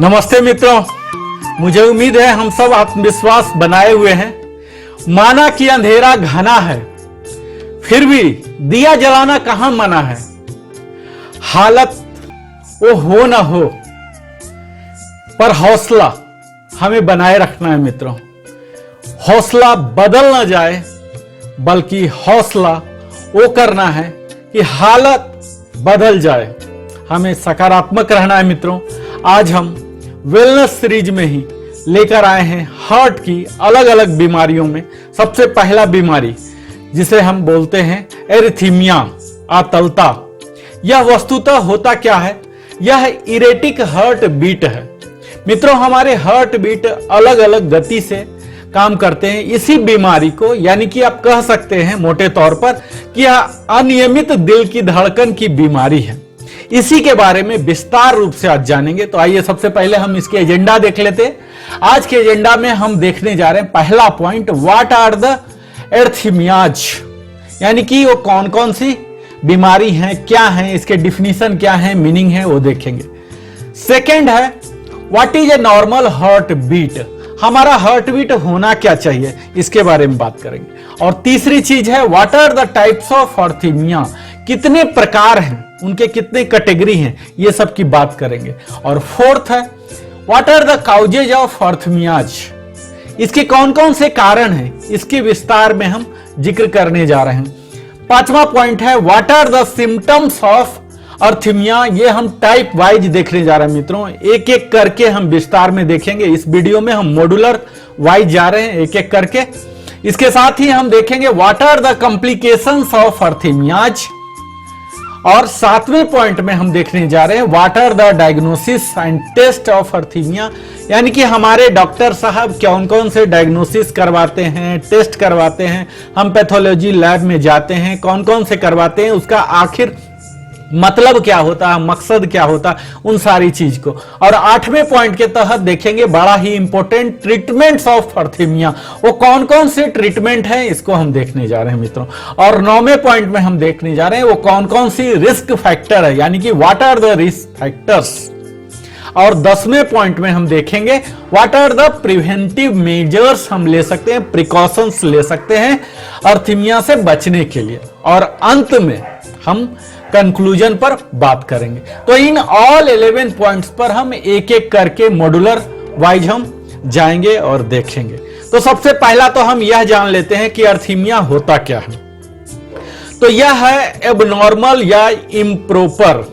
नमस्ते मित्रों, मुझे उम्मीद है हम सब आत्मविश्वास बनाए हुए हैं। माना कि अंधेरा घना है, फिर भी दिया जलाना कहां मना है। हालत वो हो ना हो, पर हौसला हमें बनाए रखना है मित्रों। हौसला बदल ना जाए, बल्कि हौसला वो करना है कि हालत बदल जाए। हमें सकारात्मक रहना है मित्रों। आज हम वेलनेस सीरीज में ही लेकर आए हैं हार्ट की अलग अलग बीमारियों में सबसे पहला बीमारी जिसे हम बोलते हैं एरिथमिया, अतलता। यह वस्तुतः होता क्या है? यह इरेटिक हार्ट बीट है मित्रों। हमारे हार्ट बीट अलग अलग गति से काम करते हैं। इसी बीमारी को यानी कि आप कह सकते हैं मोटे तौर पर कि यह अनियमित दिल की धड़कन की बीमारी है। इसी के बारे में विस्तार रूप से आज जानेंगे। तो आइए सबसे पहले हम इसके एजेंडा देख लेते हैं। आज के एजेंडा में हम देखने जा रहे हैं पहला point, what are the arrhythmias, यानी कि वो कौन कौन सी बीमारी है, क्या है, इसके डिफिनीशन क्या है, मीनिंग है, वो देखेंगे। सेकंड है what is a normal heartbeat, हमारा हार्ट बीट होना क्या चाहिए, इसके बारे में बात करेंगे। और तीसरी चीज है what are the types of arrhythmia, कितने प्रकार हैं, उनके कितने कैटेगरी हैं, ये सब की बात करेंगे। और फोर्थ है what are the causes of arrhythmias, इसके कौन कौन से कारण हैं, इसके विस्तार में हम जिक्र करने जा रहे हैं। पांचवा पॉइंट है what are the symptoms of arrhythmia, ये हम टाइप वाइज देखने जा रहे हैं मित्रों। एक एक करके हम विस्तार में देखेंगे। इस वीडियो में हम मॉड्यूलर वाइज जा रहे हैं एक एक करके। इसके साथ ही हम देखेंगे what are the complications of arrhythmias. और सातवें पॉइंट में हम देखने जा रहे हैं what are the diagnosis and test of arrhythmia, यानी कि हमारे डॉक्टर साहब कौन कौन से डायग्नोसिस करवाते हैं, टेस्ट करवाते हैं, हम पैथोलॉजी लैब में जाते हैं, कौन कौन से करवाते हैं, उसका आखिर मतलब क्या होता है, मकसद क्या होता है, उन सारी चीज को। और आठवें पॉइंट के तहत देखेंगे बड़ा ही इंपॉर्टेंट ट्रीटमेंट्स ऑफ अरिथमिया, वो कौन कौन से ट्रीटमेंट हैं, इसको हम देखने जा रहे हैं मित्रों। और नौवें पॉइंट में हम देखने जा रहे हैं वो कौन कौन सी रिस्क फैक्टर है, यानी कि what are the risk factors. और 10वें पॉइंट में हम देखेंगे what are the preventive measures, हम ले सकते हैं, प्रिकॉशंस ले सकते हैं अरिथमिया से बचने के लिए। और अंत में हम कंक्लूजन पर बात करेंगे। तो इन ऑल 11 पॉइंट्स पर हम एक एक करके मॉड्यूलर वाइज हम जाएंगे और देखेंगे। तो सबसे पहला तो हम यह जान लेते हैं कि अरिथमिया होता क्या है। तो यह है एबनॉर्मल या improper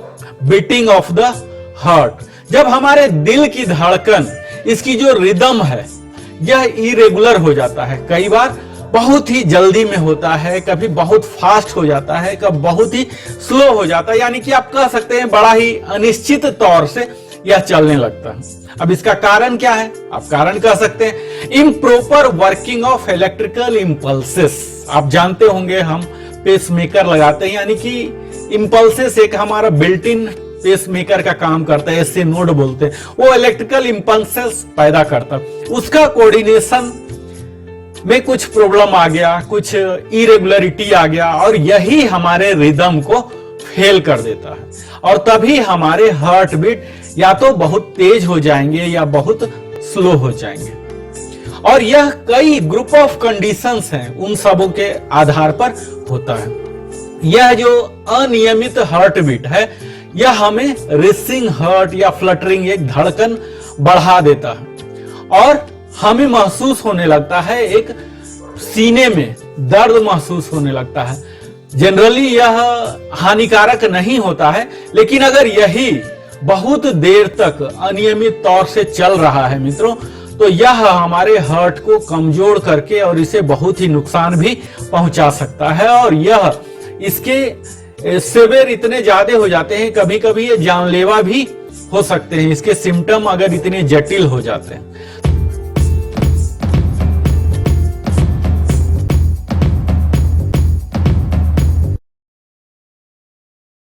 beating of the heart. जब हमारे दिल की धड़कन, इसकी जो रिदम है, यह इरेगुलर हो जाता है। कई बार बहुत ही जल्दी में होता है, कभी बहुत फास्ट हो जाता है, कभी बहुत ही स्लो हो जाता है, यानी कि आप कह सकते हैं बड़ा ही अनिश्चित तौर से यह चलने लगता है। अब इसका कारण क्या है? आप कारण कह सकते हैं improper working of electrical impulses. आप जानते होंगे हम पेसमेकर लगाते हैं, यानी कि इंपल्सेस एक हमारा बिल्ट इन पेसमेकर का काम करता है, ऐसे नोड बोलते हैं, वो इलेक्ट्रिकल इंपल्सेस पैदा करता है। उसका कोऑर्डिनेशन में कुछ प्रॉब्लम आ गया, कुछ इरेगुलरिटी आ गया, और यही हमारे रिदम को फेल कर देता है। और तभी हमारे हार्ट बीट या तो बहुत तेज हो जाएंगे या बहुत स्लो हो जाएंगे। और यह कई ग्रुप ऑफ कंडीशंस हैं, उन सबों के आधार पर होता है। यह जो अनियमित हार्ट बीट है, यह हमें रेसिंग हार्ट या फ्लटरिंग, एक धड़कन बढ़ा देता है और हमें महसूस होने लगता है, एक सीने में दर्द महसूस होने लगता है। जनरली यह हानिकारक नहीं होता है, लेकिन अगर यही बहुत देर तक अनियमित तौर से चल रहा है मित्रों, तो यह हमारे हार्ट को कमजोर करके और इसे बहुत ही नुकसान भी पहुंचा सकता है। और यह इसके सेवेर इतने ज्यादा हो जाते हैं, कभी कभी ये जानलेवा भी हो सकते हैं, इसके सिम्टम अगर इतने जटिल हो जाते हैं।